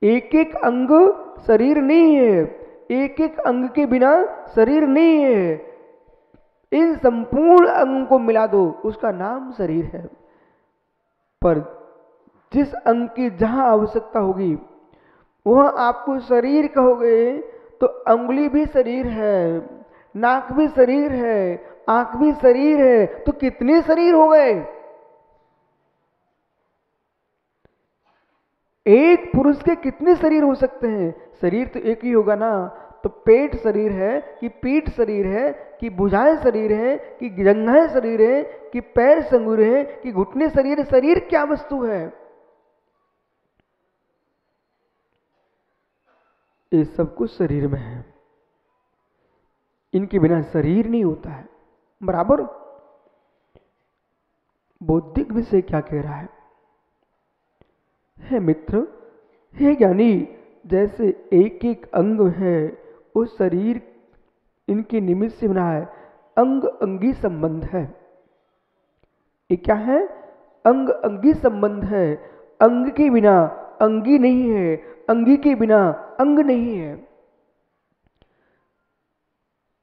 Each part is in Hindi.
एक एक अंग शरीर नहीं है, एक एक अंग के बिना शरीर नहीं है। इन संपूर्ण अंग को मिला दो, उसका नाम शरीर है। पर जिस अंग की जहां आवश्यकता होगी वहां आपको शरीर कहोगे तो अंगुली भी शरीर है, नाक भी शरीर है, आंख भी शरीर है, तो कितने शरीर हो गए? एक पुरुष के कितने शरीर हो सकते हैं? शरीर तो एक ही होगा ना। तो पेट शरीर है कि पीठ शरीर है कि भुजाएं शरीर है कि जंघाएं शरीर है कि पैर शरीर है कि घुटने शरीर है? शरीर क्या वस्तु है? ये सब कुछ शरीर में है, इनके बिना शरीर नहीं होता है। बराबर। बौद्धिक विषय क्या कह रहा है मित्र, हे ज्ञानी, जैसे एक एक अंग है उस शरीर इनके निमित्त से बना है, अंग अंगी संबंध है। ये क्या है? अंग अंगी संबंध है। अंग के बिना अंगी नहीं है, अंगी के बिना अंग नहीं है।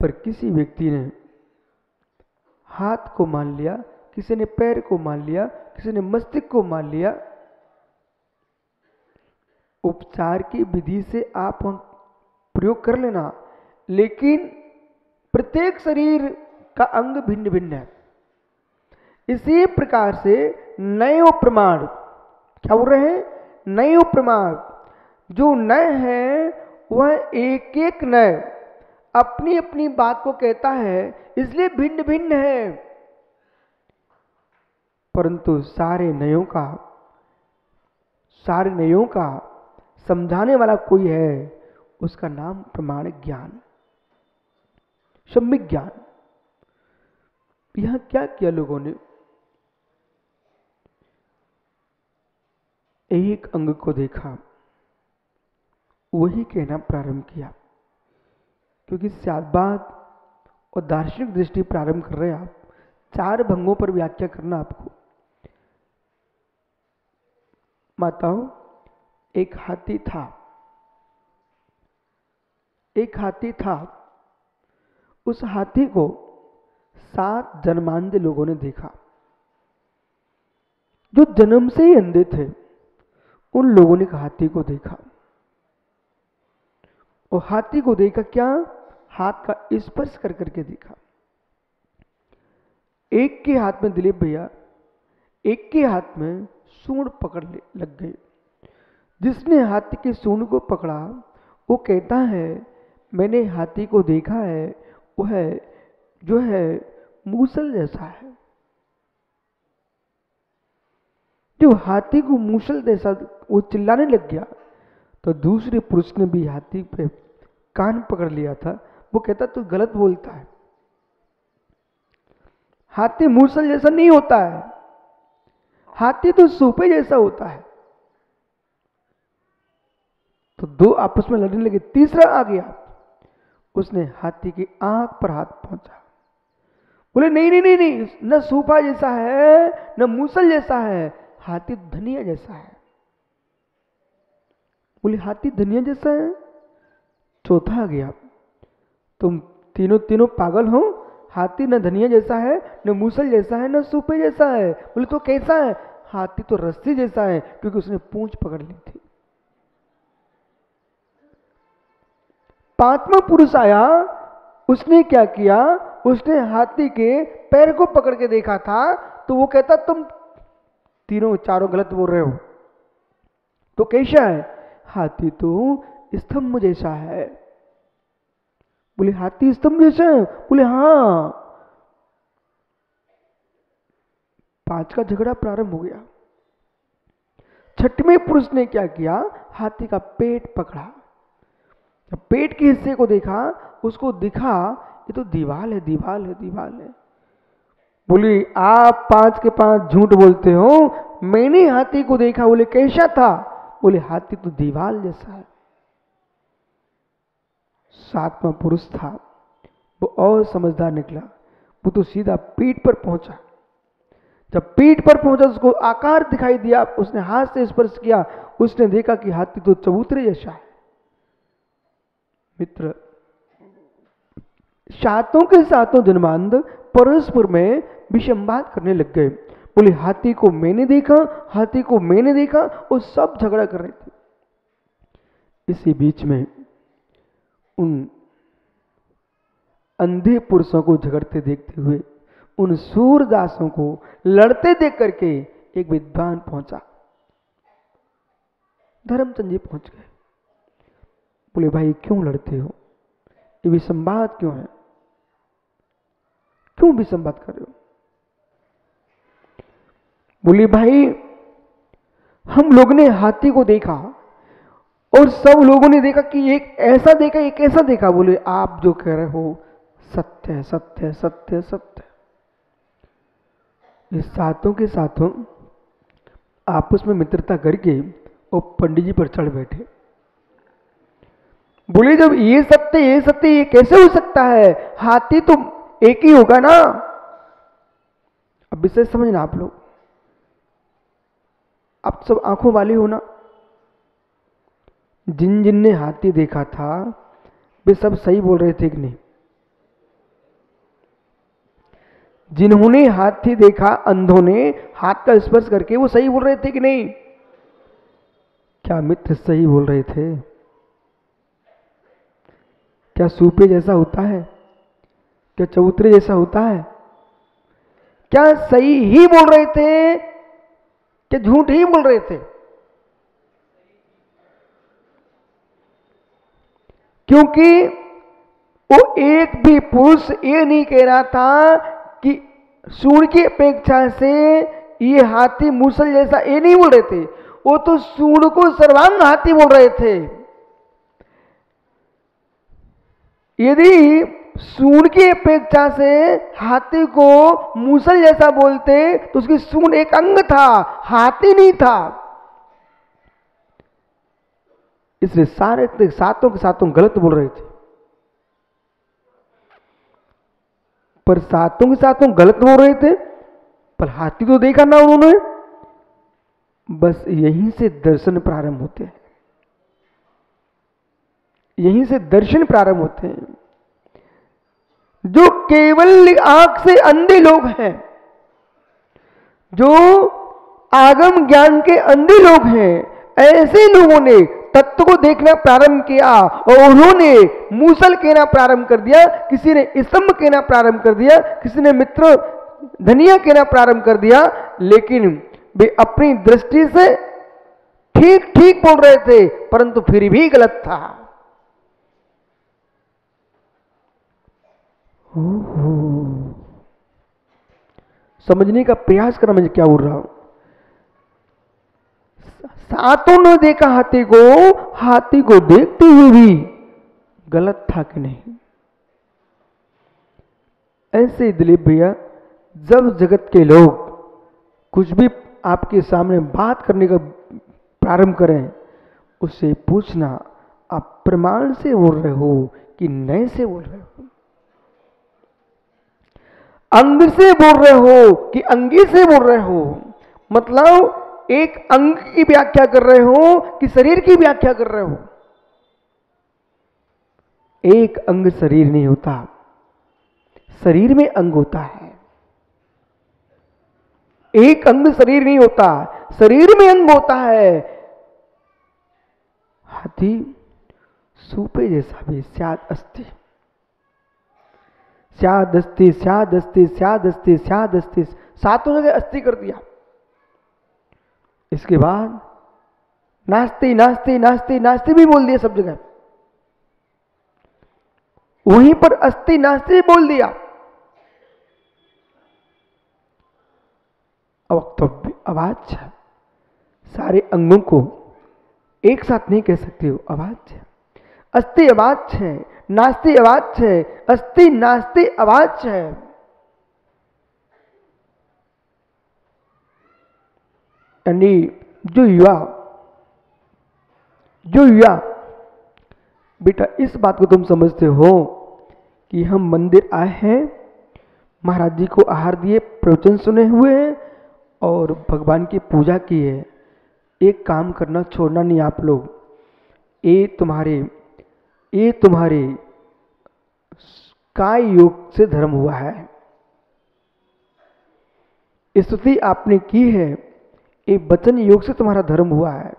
पर किसी व्यक्ति ने हाथ को मान लिया, किसी ने पैर को मान लिया, किसी ने मस्तिष्क को मान लिया। उपचार की विधि से आप प्रयोग कर लेना, लेकिन प्रत्येक शरीर का अंग भिन्न भिन्न है। इसी प्रकार से नयो प्रमाण, क्या बोल रहे हैं? नयो प्रमाण। जो नय है वह एक एक नय अपनी अपनी बात को कहता है, इसलिए भिन्न भिन्न है। परंतु सारे नयों का समझाने वाला कोई है, उसका नाम प्रमाणिक ज्ञान, सम्यक ज्ञान। यहां क्या किया लोगों ने? एक अंग को देखा, वही कहना प्रारंभ किया, क्योंकि शास्त्रवाद और दार्शनिक दृष्टि प्रारंभ कर रहे हैं आप। 4 भंगों पर व्याख्या करना आपको। माताओं, एक हाथी था। उस हाथी को 7 जन्मांध लोगों ने देखा। जो जन्म से ही अंधे थे उन लोगों ने हाथी को देखा। और हाथी को देखा क्या? हाथ का स्पर्श कर करके देखा। एक के हाथ में, दिलीप भैया, एक के हाथ में सूंड पकड़ लग गई। जिसने हाथी की सूंड को पकड़ा वो कहता है, मैंने हाथी को देखा है, वह जो है मूसल जैसा है। जो हाथी को मूसल जैसा, वो चिल्लाने लग गया। तो दूसरे पुरुष ने भी हाथी पे कान पकड़ लिया था। वो कहता तू गलत बोलता है, हाथी मूसल जैसा नहीं होता है, हाथी तो सूपे जैसा होता है। तो 2 आपस में लड़ने लगे। तीसरा आ गया, उसने हाथी की आंख पर हाथ पहुंचा। बोले नहीं नहीं नहीं नहीं, न सूपा जैसा है न मूसल जैसा है, हाथी धनिया जैसा है। बोले हाथी धनिया जैसा है? चौथा आ गया, तुम तीनों पागल हो, हाथी न धनिया जैसा है, न मूसल जैसा है, न सूपे जैसा है। बोले तो कैसा है? हाथी तो रस्सी जैसा है, क्योंकि उसने पूंछ पकड़ ली थी। 5वां पुरुष आया, उसने क्या किया? उसने हाथी के पैर को पकड़ के देखा था। तो वो कहता तुम चारों गलत बोल रहे हो। तो कैसा है? हाथी तो स्तंभ जैसा है। बोले हाथी स्तंभ जैसा है? बोले हाँ। 5 का झगड़ा प्रारंभ हो गया। 6वें पुरुष ने क्या किया? हाथी का पेट पकड़ा। जब पेट के हिस्से को देखा, उसको दिखा ये तो दीवाल है। बोली आप 5 के 5 झूठ बोलते हो, मैंने हाथी को देखा। बोले कैसा था? बोले हाथी तो दीवाल जैसा है। 7वां पुरुष था, वो और समझदार निकला। वो तो सीधा पीठ पर पहुंचा। जब पीठ पर पहुंचा उसको आकार दिखाई दिया, उसने हाथ से स्पर्श किया, उसने देखा कि हाथी तो चबूतरे जैसा है। मित्र, सातों के सातों जन्मांध परस्पर में विसंवाद करने लग गए। बोले हाथी को मैंने देखा, हाथी को मैंने देखा, और सब झगड़ा कर रहे थे। इसी बीच में उन अंधे पुरुषों को झगड़ते देखते हुए, उन सूरदासों को लड़ते देख करके एक विद्वान पहुंचा। धर्मचंद जी पहुंच गए। बोले भाई क्यों लड़ते हो, ये विसंवाद क्यों है, क्यों विसंवाद कर रहे हो? बोले भाई हम लोग ने हाथी को देखा और सब लोगों ने देखा कि एक ऐसा देखा, एक ऐसा देखा। बोले आप जो कह रहे हो सत्य है, सत्य है, सत्य है, सत्य है। इस सातों के सातों आपस में मित्रता करके और पंडित जी पर चढ़ बैठे। बोले जब ये सत्य, ये सत्य, ये कैसे हो सकता है? हाथी तो एक ही होगा ना। अब विषय समझना आप लोग, आप सब आंखों वाले हो ना। जिन जिन ने हाथी देखा था वे सब सही बोल रहे थे कि नहीं? जिन्होंने हाथी देखा, अंधों ने हाथ का स्पर्श करके, वो सही बोल रहे थे कि नहीं? क्या मित्र सही बोल रहे थे? क्या सूपे जैसा होता है? क्या चबूतरे जैसा होता है? क्या सही ही बोल रहे थे कि झूठ ही बोल रहे थे? क्योंकि वो एक भी पुरुष ये नहीं कह रहा था कि सूंड की अपेक्षा से ये हाथी मूसल जैसा, ये नहीं बोल रहे थे। वो तो सूंड को सर्वांग हाथी बोल रहे थे। यदि सूंड की अपेक्षा से हाथी को मूसल जैसा बोलते तो उसकी सूंड एक अंग था, हाथी नहीं था। इसलिए सारे सातों के सातों गलत बोल रहे थे। पर सातों के सातों गलत बोल रहे थे, पर हाथी तो देखा ना उन्होंने। बस यहीं से दर्शन प्रारंभ होते हैं, यहीं से दर्शन प्रारंभ होते हैं। जो केवल आंख से अंधे लोग हैं, जो आगम ज्ञान के अंधे लोग हैं, ऐसे लोगों ने तत्व को देखना प्रारंभ किया और उन्होंने मूसल कहना प्रारंभ कर दिया, किसी ने स्तंभ कहना प्रारंभ कर दिया, किसी ने मित्र धनिया कहना प्रारंभ कर दिया। लेकिन वे अपनी दृष्टि से ठीक ठीक बोल रहे थे, परंतु फिर भी गलत था। समझने का प्रयास करना, मैं क्या बोल रहा हूं। सातों ने देखा हाथी को देखते हुए भी गलत था कि नहीं? ऐसे दिलीप भैया, जब जगत के लोग कुछ भी आपके सामने बात करने का प्रारंभ करें, उससे पूछना आप प्रमाण से बोल रहे हो कि नए से बोल रहे हो, अंग से बोल रहे हो कि अंगी से बोल रहे हो। मतलब एक अंग की व्याख्या कर रहे हो कि शरीर की व्याख्या कर रहे हो। एक अंग शरीर नहीं होता, शरीर में अंग होता है। एक अंग शरीर नहीं होता, शरीर में अंग होता है। हाथी सूपे जैसा भी स्याद अस्ति, स्याद अस्ति, स्याद अस्ति, स्याद अस्ति, स्याद अस्ति, सातों जगह अस्थि कर दिया। इसके बाद नास्ति नास्ति नास्ति नास्ति भी बोल दिया सब जगह। वहीं पर अस्थि नास्ति बोल दिया। अब आवाज है, सारे अंगों को एक साथ नहीं कह सकते हो। आवाज है, अस्थि आवाज है, नास्ति आवाज है, अस्थि नास्ति आवाज है। यानी जो युवा बेटा, इस बात को तुम समझते हो कि हम मंदिर आए हैं, महाराज जी को आहार दिए, प्रवचन सुने हुए हैं और भगवान की पूजा की है, एक काम करना छोड़ना नहीं आप लोग। ये तुम्हारे काय योग से धर्म हुआ है। स्तुति आपने की है, ये वचन योग से तुम्हारा धर्म हुआ है।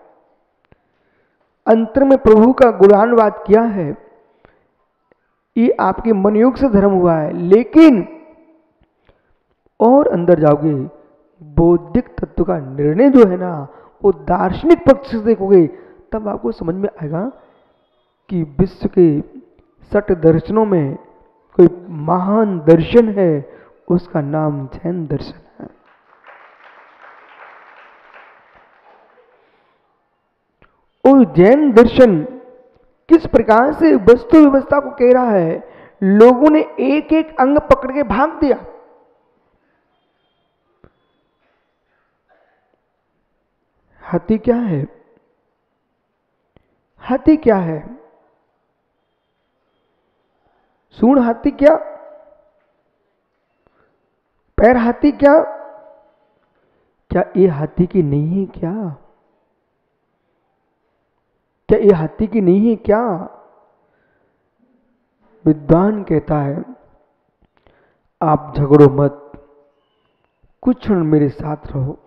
अंतर में प्रभु का गुणानुवाद किया है, ये आपके मन योग से धर्म हुआ है। लेकिन और अंदर जाओगे, बौद्धिक तत्व का निर्णय जो है ना, वो दार्शनिक पक्ष से देखोगे, तब आपको समझ में आएगा कि विश्व के 60 दर्शनों में कोई महान दर्शन है, उसका नाम जैन दर्शन है। और जैन दर्शन किस प्रकार से वस्तु व्यवस्था को कह रहा है, लोगों ने एक एक अंग पकड़ के भाग दिया। हाथी क्या है? हाथी क्या है? सूंड हाथी क्या? पैर हाथी क्या? क्या ये हाथी की नहीं है क्या? क्या ये हाथी की नहीं है क्या? विद्वान कहता है, आप झगड़ो मत, कुछ क्षण मेरे साथ रहो।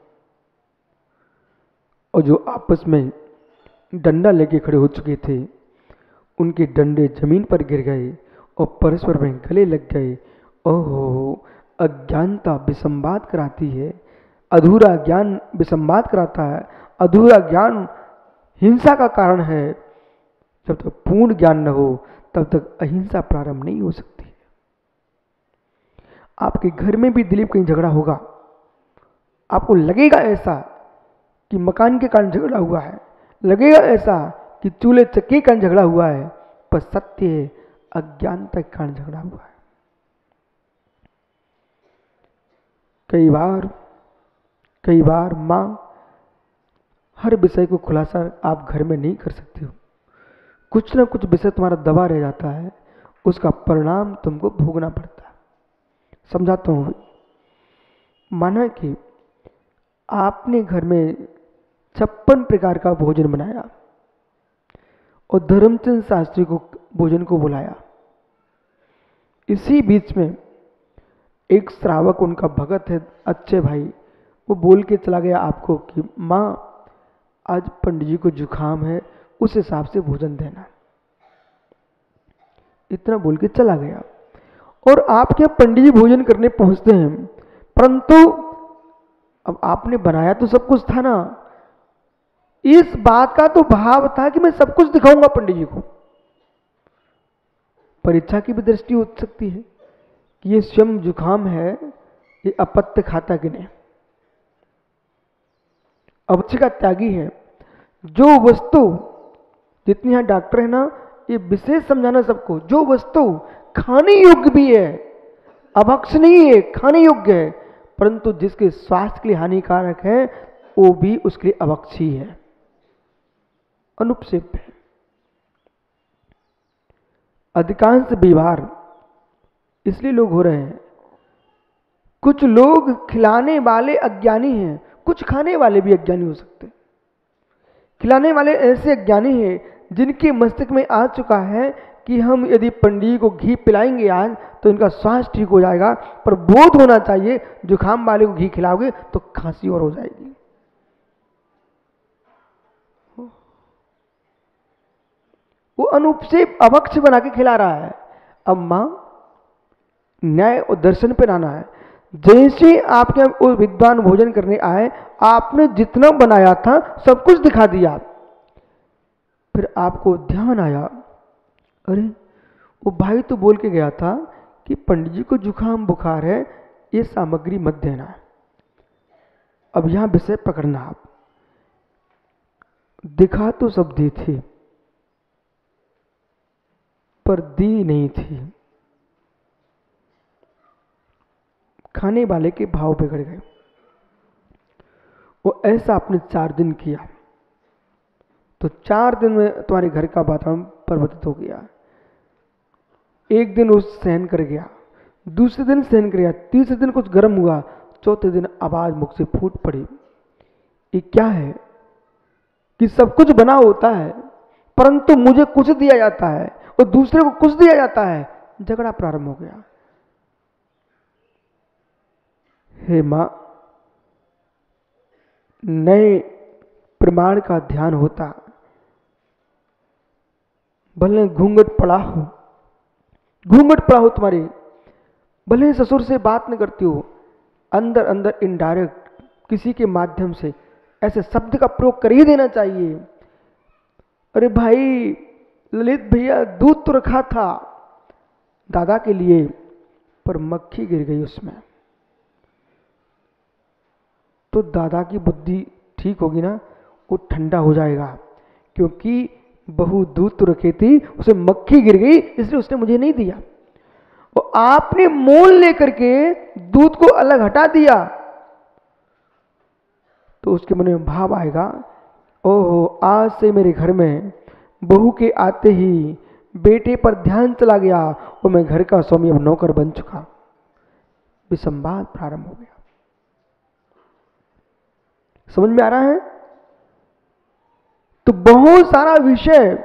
और जो आपस में डंडा लेके खड़े हो चुके थे, उनके डंडे जमीन पर गिर गए और परस्पर में गले लग गए। ओहो, अज्ञानता विसंवाद कराती है, अधूरा ज्ञान विसंवाद कराता है। अधूरा ज्ञान हिंसा का कारण है। जब तक पूर्ण ज्ञान न हो, तब तक अहिंसा प्रारंभ नहीं हो सकती। आपके घर में भी दिलीप कहीं झगड़ा होगा, आपको लगेगा ऐसा कि मकान के कारण झगड़ा हुआ है, लगेगा ऐसा कि चूल्हे चक्की के कारण झगड़ा हुआ है, पर सत्य है अज्ञानता के कारण झगड़ा हुआ है। कई बार मां हर विषय को खुलासा आप घर में नहीं कर सकते हो। कुछ ना कुछ विषय तुम्हारा दबा रह जाता है, उसका परिणाम तुमको भोगना पड़ता है। समझाता हूं। माना कि आपने घर में 56 प्रकार का भोजन बनाया और धर्मचंद शास्त्री को भोजन को बुलाया। इसी बीच में एक श्रावक, उनका भगत है अच्छे भाई, वो बोल के चला गया आपको कि माँ आज पंडित जी को जुकाम है, उस हिसाब से भोजन देना। इतना बोल के चला गया और आपके पंडित जी भोजन करने पहुंचते हैं, परंतु अब आपने बनाया तो सब कुछ था ना, इस बात का तो भाव था कि मैं सब कुछ दिखाऊंगा पंडित जी को। परीक्षा की भी दृष्टि हो सकती है कि ये स्वयं जुकाम है, ये अपत्य खाता कि नहीं, अवश्य का त्यागी है। जो वस्तु, जितने यहां डॉक्टर है ना, ये विशेष समझाना सबको, जो वस्तु खाने योग्य भी है, अभक्ष नहीं है, खाने योग्य है, परंतु जिसके स्वास्थ्य के लिए हानिकारक है, वो भी उसके लिए अभक्ष ही है, अनुपसेव्य है। अधिकांश बीमार इसलिए लोग हो रहे हैं, कुछ लोग खिलाने वाले अज्ञानी हैं, कुछ खाने वाले भी अज्ञानी हो सकते हैं। खिलाने वाले ऐसे अज्ञानी हैं जिनके मस्तिष्क में आ चुका है कि हम यदि पंडित को घी पिलाएंगे आज तो इनका स्वास्थ्य ठीक हो जाएगा, पर बोध होना चाहिए जुकाम वाले को घी खिलाओगे तो खांसी और हो जाएगी। वो अनुपसेव अभक्ष बना के खिला रहा है। अब मां न्याय और दर्शन पर आना है। जैसे आपके वो विद्वान भोजन करने आए, आपने जितना बनाया था सब कुछ दिखा दिया, फिर आपको ध्यान आया, अरे वो भाई तो बोल के गया था कि पंडित जी को जुकाम बुखार है, ये सामग्री मत देना। अब यहां विषय पकड़ना, आप दिखा तो सब दी थी पर दी नहीं थी। खाने वाले के भाव बिगड़ गए। वो ऐसा आपने 4 दिन किया तो 4 दिन में तुम्हारे घर का वातावरण परिवर्तित हो गया। एक दिन उस सहन कर गया, दूसरे दिन सहन कर गया, तीसरे दिन कुछ गर्म हुआ, चौथे दिन आवाज मुख से फूट पड़ी। ये क्या है? कि सब कुछ बना होता है, परंतु मुझे कुछ दिया जाता है और दूसरे को कुछ दिया जाता है, झगड़ा प्रारंभ हो गया। हे मां, नए प्रमाण का ध्यान होता, भले घूंघट पड़ा हो, घूंघट पड़ा हो तुम्हारे, भले ससुर से बात नहीं करती हो, अंदर अंदर इनडायरेक्ट किसी के माध्यम से ऐसे शब्द का प्रयोग कर ही देना चाहिए। अरे भाई ललित भैया, दूध तो रखा था दादा के लिए, पर मक्खी गिर गई उसमें, तो दादा की बुद्धि ठीक होगी ना, वो ठंडा हो जाएगा, क्योंकि बहू दूध तो रखी थी, उसे मक्खी गिर गई इसलिए उसने मुझे नहीं दिया। और आपने मोल लेकर के दूध को अलग हटा दिया, तो उसके मन में भाव आएगा, ओहो आज से मेरे घर में बहू के आते ही बेटे पर ध्यान चला गया और मैं घर का स्वामी अब नौकर बन चुका। विसंवाद प्रारंभ हो गया। समझ में आ रहा है? तो बहुत सारा विषय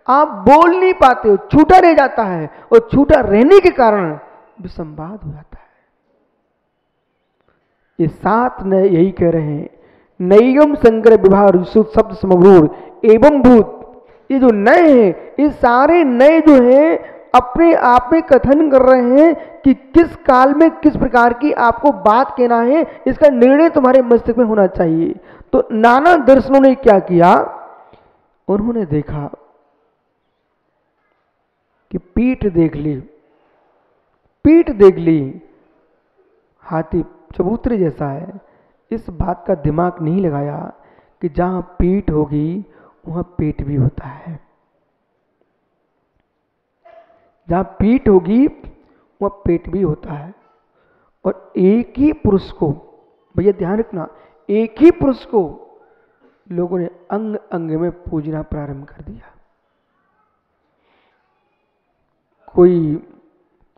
आप बोल नहीं पाते हो, छूटा रह जाता है, और छूटा रहने के कारण विसंवाद हो जाता है। ये सात नए यही कह रहे हैं, नैयम संग्रह विभाग शब्द समरूढ़ एवं भूत। ये जो नए हैं, ये सारे नए जो हैं अपने आप में कथन कर रहे हैं कि किस काल में किस प्रकार की आपको बात कहना है, इसका निर्णय तुम्हारे मस्तिष्क में होना चाहिए। तो नाना दर्शनों ने क्या किया, उन्होंने देखा कि पीठ देख ली, पीठ देख ली, हाथी चबूतरे जैसा है। इस बात का दिमाग नहीं लगाया कि जहां पीठ होगी वहां पेट भी होता है, जहां पीठ होगी वहां पेट भी होता है। और एक ही पुरुष को, भैया ध्यान रखना, एक ही पुरुष को लोगों ने अंग अंग में पूजना प्रारंभ कर दिया।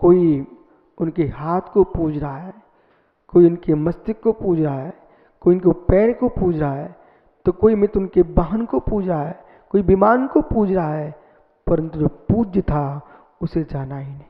कोई उनके हाथ को पूज रहा है, कोई उनके मस्तिष्क को पूज रहा है, कोई उनके पैर को पूज रहा है, तो कोई मित्र उनके वाहन को पूज रहा है, कोई विमान को पूज रहा है, परंतु जो पूज्य था उसे जाना ही नहीं।